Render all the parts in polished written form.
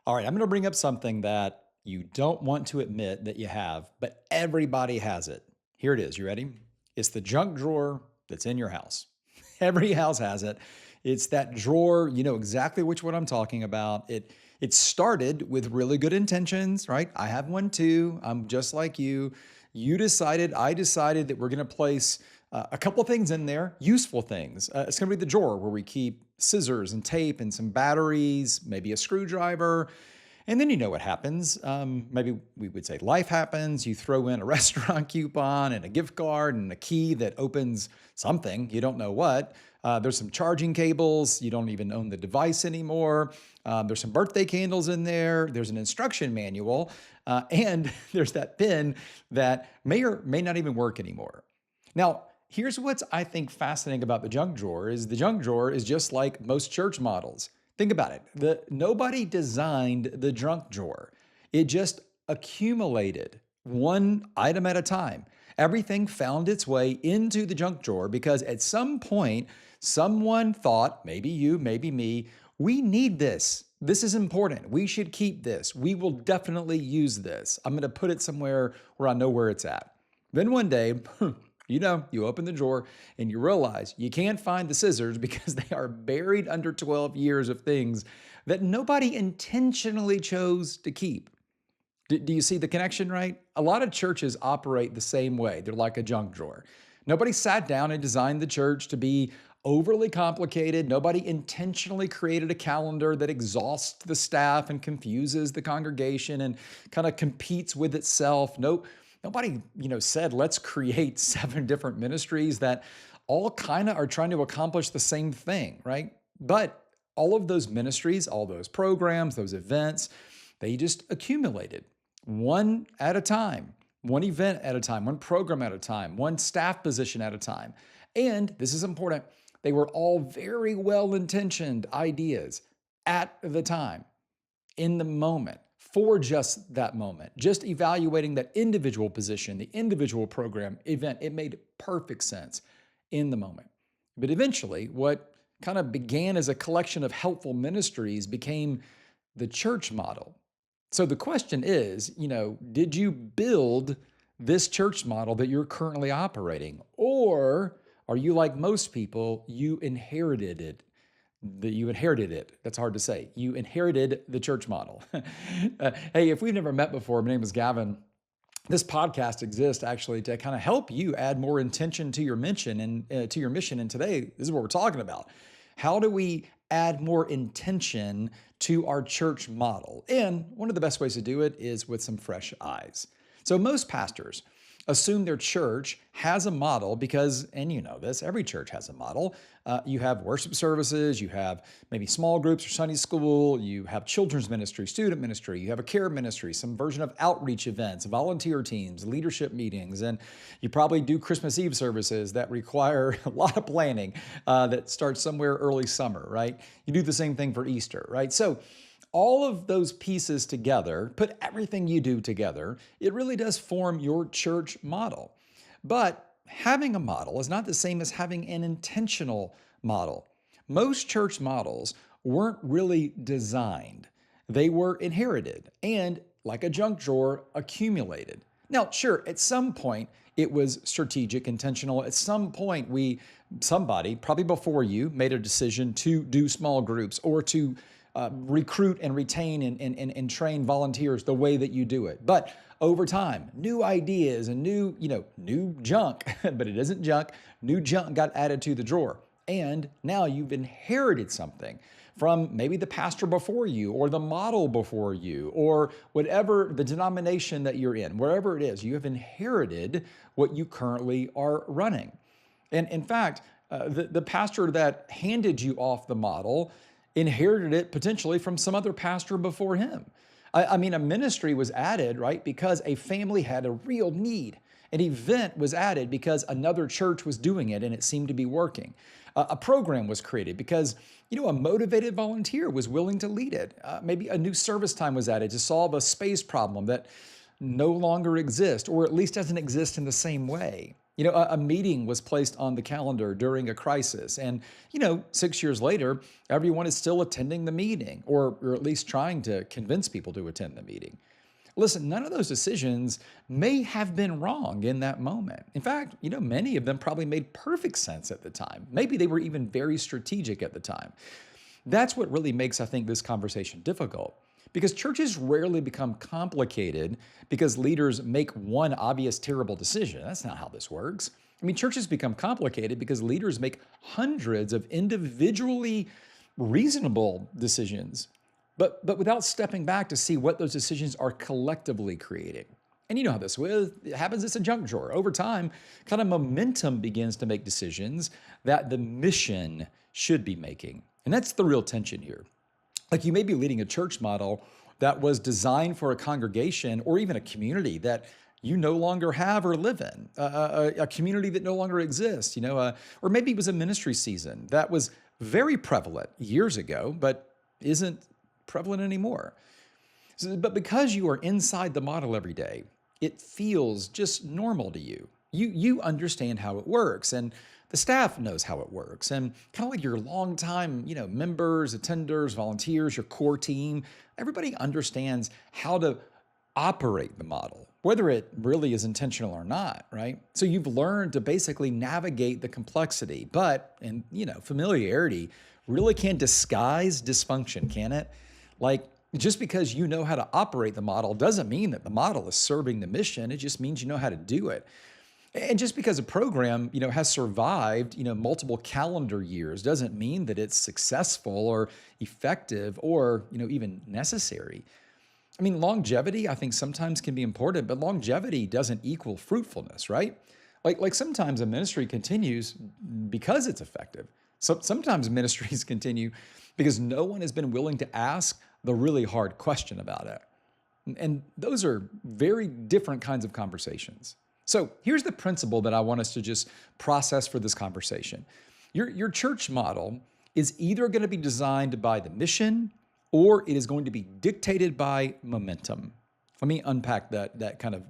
All right, I'm going to bring up something that you don't want to admit that you have, but everybody has it. Here it is. You ready? It's the junk drawer that's in your house. Every house has it. It's that drawer, you know exactly which one I'm talking about. It started with really good intentions, right? I have one too. I'm just like you. I decided that we're going to place a couple things in there, useful things. It's going to be the drawer where we keep scissors and tape and some batteries, maybe a screwdriver. And then you know what happens. Maybe we would say life happens. You throw in a restaurant coupon and a gift card and a key that opens something. You don't know what. There's some charging cables. You don't even own the device anymore. There's some birthday candles in there. There's an instruction manual. And there's that pin that may or may not even work anymore. Now, here's what's I think fascinating about the junk drawer is the junk drawer is just like most church models. Think about it. Nobody designed the junk drawer. It just accumulated one item at a time. Everything found its way into the junk drawer because at some point, someone thought, maybe you, maybe me, we need this. This is important. We should keep this. We will definitely use this. I'm going to put it somewhere where I know where it's at. Then one day, you open the drawer and you realize you can't find the scissors because they are buried under 12 years of things that nobody intentionally chose to keep. Do you see the connection, right? A lot of churches operate the same way. They're like a junk drawer. Nobody sat down and designed the church to be overly complicated. Nobody intentionally created a calendar that exhausts the staff and confuses the congregation and kind of competes with itself. Nobody, said, let's create 7 different ministries that all kind of are trying to accomplish the same thing, right? But all of those ministries, all those programs, those events, they just accumulated one at a time, one event at a time, one program at a time, one staff position at a time. And this is important, they were all very well-intentioned ideas at the time, in the moment, for just that moment, just evaluating that individual position, the individual program, event. It made perfect sense in the moment. But eventually, what kind of began as a collection of helpful ministries became the church model. So the question is, did you build this church model that you're currently operating? Or are you like most people, you inherited it? That's hard to say. You inherited the church model. Hey, if we've never met before, my name is Gavin. This podcast exists actually to kind of help you add more intention to your mission and to your mission. And today, this is what we're talking about. How do we add more intention to our church model? And one of the best ways to do it is with some fresh eyes. So most pastors assume their church has a model because, and you know this, every church has a model. You have worship services, you have maybe small groups or Sunday school, you have children's ministry, student ministry, you have a care ministry, some version of outreach events, volunteer teams, leadership meetings, and you probably do Christmas Eve services that require a lot of planning that starts somewhere early summer, right? You do the same thing for Easter, right? So all of those pieces together, put everything you do together, it really does form your church model. But having a model is not the same as having an intentional model. Most church models weren't really designed. They were inherited and, like a junk drawer, accumulated. Now, sure, at some point, it was strategic, intentional. At some point, somebody, probably before you, made a decision to do small groups or to recruit and retain and train volunteers the way that you do it. But over time, new ideas and new junk, but it isn't junk, new junk got added to the drawer. And now you've inherited something from maybe the pastor before you or the model before you or whatever the denomination that you're in, wherever it is, you have inherited what you currently are running. And in fact, the pastor that handed you off the model inherited it potentially from some other pastor before him. I mean, a ministry was added, right, because a family had a real need. An event was added because another church was doing it and it seemed to be working. A program was created because, a motivated volunteer was willing to lead it. Maybe a new service time was added to solve a space problem that no longer exists, or at least doesn't exist in the same way. A meeting was placed on the calendar during a crisis. And, 6 years later, everyone is still attending the meeting or at least trying to convince people to attend the meeting. Listen, none of those decisions may have been wrong in that moment. In fact, many of them probably made perfect sense at the time. Maybe they were even very strategic at the time. That's what really makes, I think, this conversation difficult. Because churches rarely become complicated because leaders make one obvious terrible decision. That's not how this works. Churches become complicated because leaders make hundreds of individually reasonable decisions, but without stepping back to see what those decisions are collectively creating. And you know how this happens. It's a junk drawer. Over time, kind of momentum begins to make decisions that the mission should be making. And that's the real tension here. Like you may be leading a church model that was designed for a congregation or even a community that you no longer have or live in, a community that no longer exists, or maybe it was a ministry season that was very prevalent years ago, but isn't prevalent anymore. But because you are inside the model every day, it feels just normal to you. You understand how it works, and the staff knows how it works. And kind of like your longtime, members, attenders, volunteers, your core team, everybody understands how to operate the model, whether it really is intentional or not, right? So you've learned to basically navigate the complexity, but, familiarity really can disguise dysfunction, can it? Like, just because you know how to operate the model doesn't mean that the model is serving the mission. It just means you know how to do it. And just because a program, has survived, multiple calendar years doesn't mean that it's successful or effective or, even necessary. Longevity, I think sometimes can be important, but longevity doesn't equal fruitfulness, right? Like sometimes a ministry continues because it's effective. So sometimes ministries continue because no one has been willing to ask the really hard question about it. And those are very different kinds of conversations. So here's the principle that I want us to just process for this conversation. Your church model is either going to be designed by the mission or it is going to be dictated by momentum. Let me unpack that kind of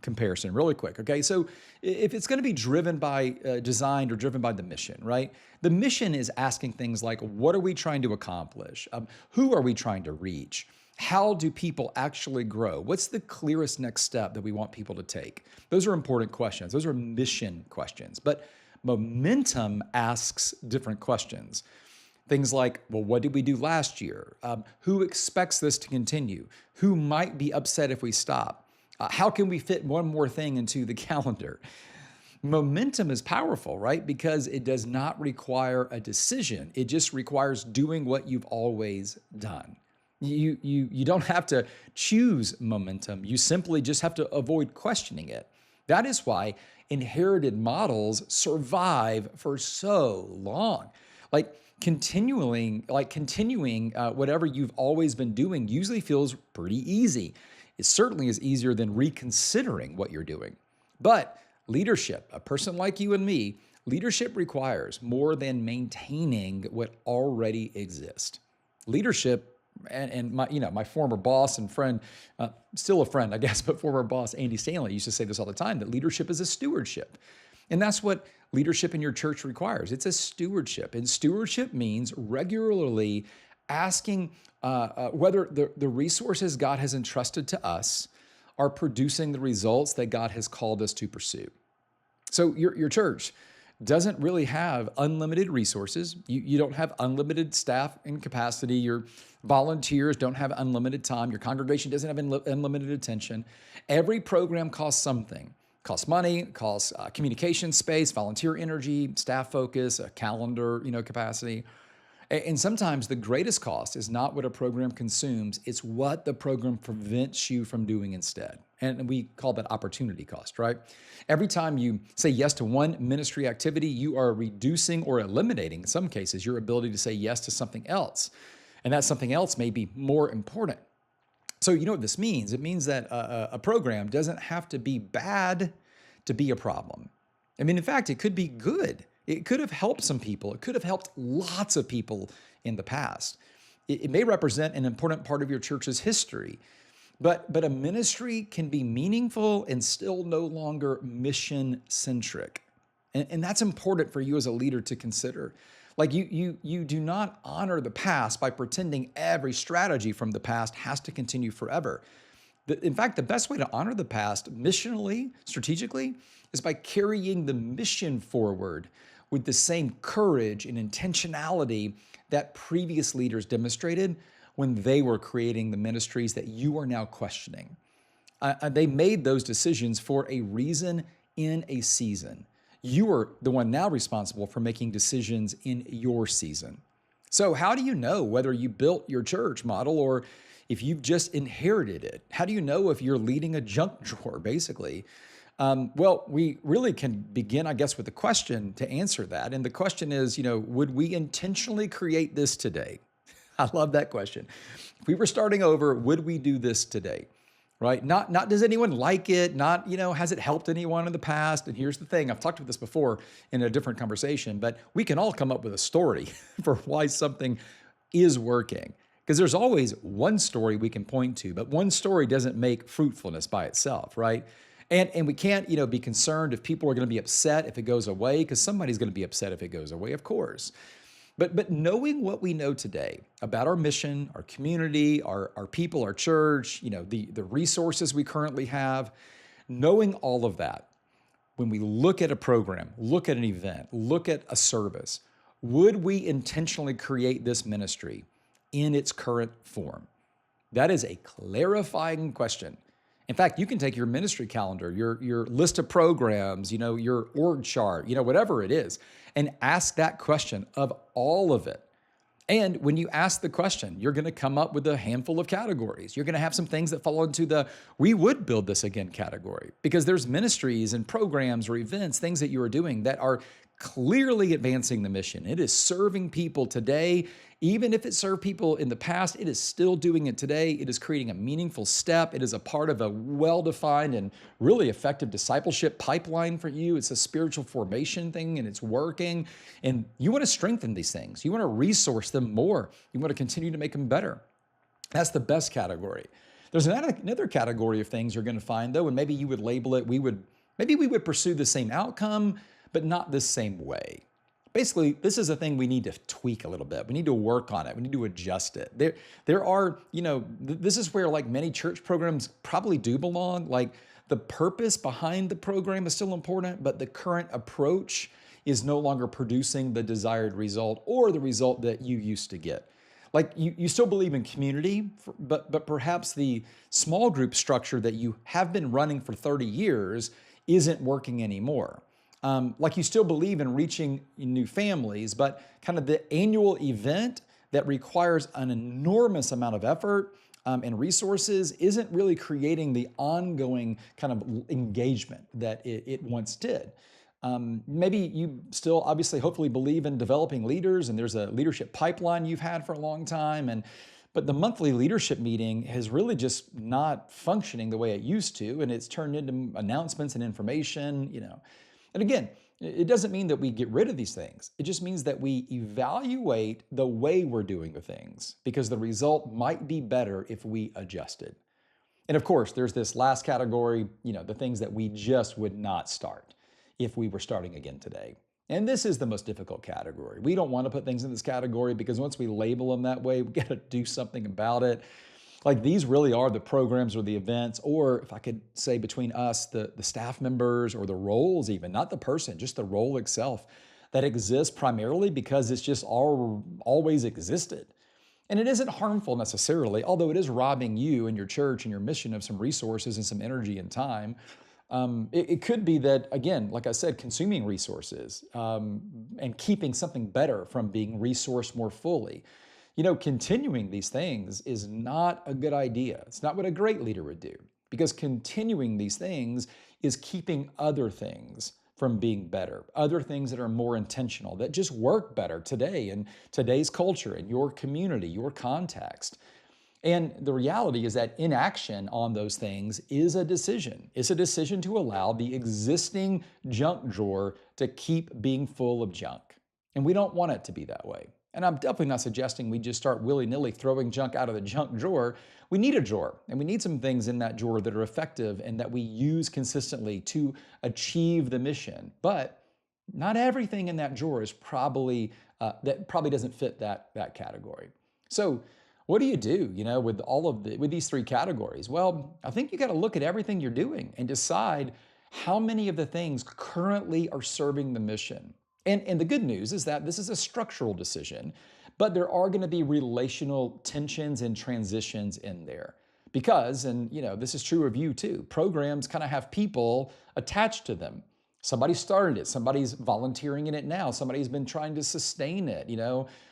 comparison really quick, okay? So if it's going to be driven by, designed or driven by the mission, right? The mission is asking things like, what are we trying to accomplish? Who are we trying to reach? How do people actually grow? What's the clearest next step that we want people to take? Those are important questions. Those are mission questions. But momentum asks different questions. Things like, well, what did we do last year? Who expects this to continue? Who might be upset if we stop? How can we fit one more thing into the calendar? Momentum is powerful, right? Because it does not require a decision. It just requires doing what you've always done. You don't have to choose momentum. You simply just have to avoid questioning it. That is why inherited models survive for so long. Continuing whatever you've always been doing usually feels pretty easy. It certainly is easier than reconsidering what you're doing. But leadership, a person like you and me, leadership requires more than maintaining what already exists. Leadership, and my former boss and friend, still a friend, I guess, but former boss Andy Stanley used to say this all the time, that leadership is a stewardship. And that's what leadership in your church requires. It's a stewardship. And stewardship means regularly asking whether the resources God has entrusted to us are producing the results that God has called us to pursue. So your church doesn't really have unlimited resources. You don't have unlimited staff and capacity. Your volunteers don't have unlimited time. Your congregation doesn't have unlimited attention. Every program costs something. Costs money, costs communication space, volunteer energy, staff focus, a calendar, capacity. And sometimes the greatest cost is not what a program consumes, it's what the program prevents you from doing instead. And we call that opportunity cost, right? Every time you say yes to one ministry activity, you are reducing or eliminating, in some cases, your ability to say yes to something else. And that something else may be more important. So you know what this means? It means that a program doesn't have to be bad to be a problem. In fact, it could be good. It could have helped some people. It could have helped lots of people in the past. It may represent an important part of your church's history. But a ministry can be meaningful and still no longer mission centric. And that's important for you as a leader to consider. Like you do not honor the past by pretending every strategy from the past has to continue forever. In fact, the best way to honor the past missionally, strategically, is by carrying the mission forward with the same courage and intentionality that previous leaders demonstrated when they were creating the ministries that you are now questioning. They made those decisions for a reason in a season. You are the one now responsible for making decisions in your season. So, how do you know whether you built your church model or if you've just inherited it? How do you know if you're leading a junk drawer, basically? Well, we really can begin, I guess, with a question to answer that. And the question is, would we intentionally create this today? I love that question. If we were starting over, would we do this today? Right? Not does anyone like it? Not, has it helped anyone in the past? And here's the thing, I've talked about this before in a different conversation, but we can all come up with a story for why something is working. Because there's always one story we can point to, but one story doesn't make fruitfulness by itself, right? And we can't, be concerned if people are going to be upset if it goes away, because somebody's going to be upset if it goes away, of course. But knowing what we know today about our mission, our community, our people, our church, the resources we currently have, knowing all of that, when we look at a program, look at an event, look at a service, would we intentionally create this ministry in its current form? That is a clarifying question. In fact, you can take your ministry calendar, your list of programs, your org chart, whatever it is, and ask that question of all of it. And when you ask the question, you're going to come up with a handful of categories. You're going to have some things that fall into the we would build this again category, because there's ministries and programs or events, things that you are doing that are clearly advancing the mission. It is serving people today. Even if it served people in the past, it is still doing it today. It is creating a meaningful step. It is a part of a well-defined and really effective discipleship pipeline for you. It's a spiritual formation thing, and it's working. And you want to strengthen these things. You want to resource them more. You want to continue to make them better. That's the best category. There's another category of things you're going to find, though, and maybe you would label it, maybe we would pursue the same outcome, but not the same way. Basically, this is a thing we need to tweak a little bit. We need to work on it. We need to adjust it. There are, this is where like many church programs probably do belong. Like the purpose behind the program is still important, but the current approach is no longer producing the desired result or the result that you used to get. Like you still believe in community, but perhaps the small group structure that you have been running for 30 years isn't working anymore. Like you still believe in reaching new families, but kind of the annual event that requires an enormous amount of effort and resources isn't really creating the ongoing kind of engagement that it once did. Maybe you still obviously hopefully believe in developing leaders, and there's a leadership pipeline you've had for a long time, but the monthly leadership meeting has really just not functioning the way it used to, and it's turned into announcements and information, And again, it doesn't mean that we get rid of these things. It just means that we evaluate the way we're doing the things, because the result might be better if we adjusted. And of course, there's this last category, the things that we just would not start if we were starting again today. And this is the most difficult category. We don't want to put things in this category because once we label them that way, we got to do something about it. Like these really are the programs or the events, or if I could say between us, the staff members or the roles even, not the person, just the role itself that exists primarily because it's just always existed. And it isn't harmful necessarily, although it is robbing you and your church and your mission of some resources and some energy and time. It could be that, again, like I said, consuming resources and keeping something better from being resourced more fully. Continuing these things is not a good idea. It's not what a great leader would do, because continuing these things is keeping other things from being better, other things that are more intentional, that just work better today in today's culture, in your community, your context. And the reality is that inaction on those things is a decision. It's a decision to allow the existing junk drawer to keep being full of junk. And we don't want it to be that way. And I'm definitely not suggesting we just start willy-nilly throwing junk out of the junk drawer. We need a drawer, and we need some things in that drawer that are effective and that we use consistently to achieve the mission. But not everything in that drawer is probably that probably doesn't fit that category. So what do, with with these three categories? Well, I think you got to look at everything you're doing and decide how many of the things currently are serving the mission. And the good news is that this is a structural decision, but there are going to be relational tensions and transitions in there. Because, and this is true of you too, programs kind of have people attached to them. Somebody started it, somebody's volunteering in it now, somebody's been trying to sustain it.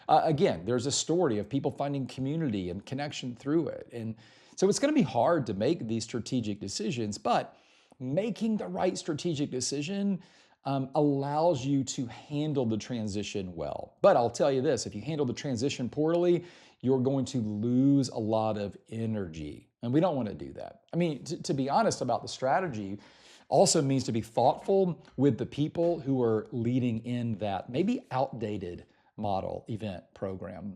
Again, there's a story of people finding community and connection through it. And so it's going to be hard to make these strategic decisions, but making the right strategic decision allows you to handle the transition well. But I'll tell you this, if you handle the transition poorly, you're going to lose a lot of energy. And we don't want to do that. I mean, to be honest about the strategy, also means to be thoughtful with the people who are leading in that maybe outdated model event program.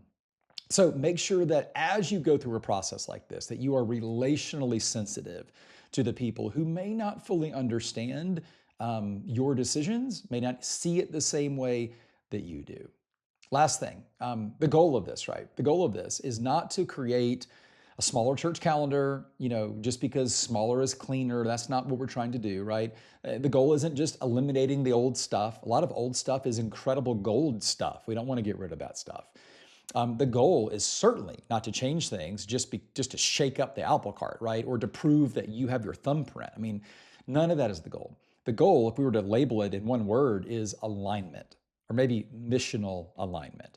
So make sure that as you go through a process like this, that you are relationally sensitive to the people who may not fully understand your decisions, may not see it the same way that you do. Last thing, the goal of this, right? The goal of this is not to create a smaller church calendar, just because smaller is cleaner. That's not what we're trying to do, right? The goal isn't just eliminating the old stuff. A lot of old stuff is incredible gold stuff. We don't want to get rid of that stuff. The goal is certainly not to change things just to shake up the apple cart, right? Or to prove that you have your thumbprint. I mean, none of that is the goal. The goal, if we were to label it in one word, is alignment, or maybe missional alignment.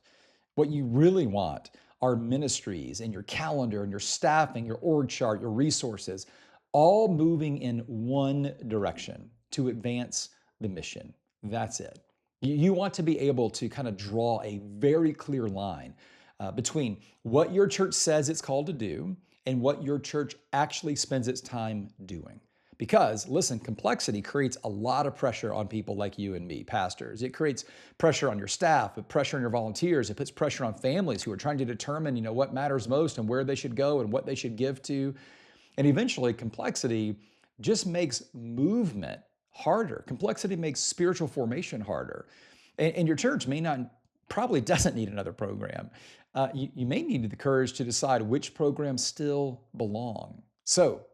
What you really want are ministries and your calendar and your staffing, your org chart, your resources, all moving in one direction to advance the mission. That's it. You want to be able to kind of draw a very clear line between what your church says it's called to do and what your church actually spends its time doing. Because, listen, complexity creates a lot of pressure on people like you and me, pastors. It creates pressure on your staff, but pressure on your volunteers. It puts pressure on families who are trying to determine, what matters most and where they should go and what they should give to. And eventually, complexity just makes movement harder. Complexity makes spiritual formation harder. And your church probably doesn't need another program. You may need the courage to decide which programs still belong. So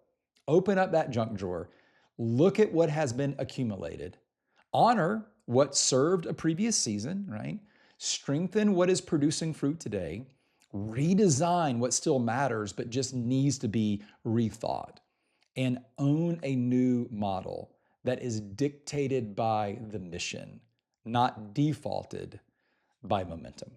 open up that junk drawer, look at what has been accumulated, honor what served a previous season, right? Strengthen what is producing fruit today, redesign what still matters but just needs to be rethought, and own a new model that is dictated by the mission, not defaulted by momentum.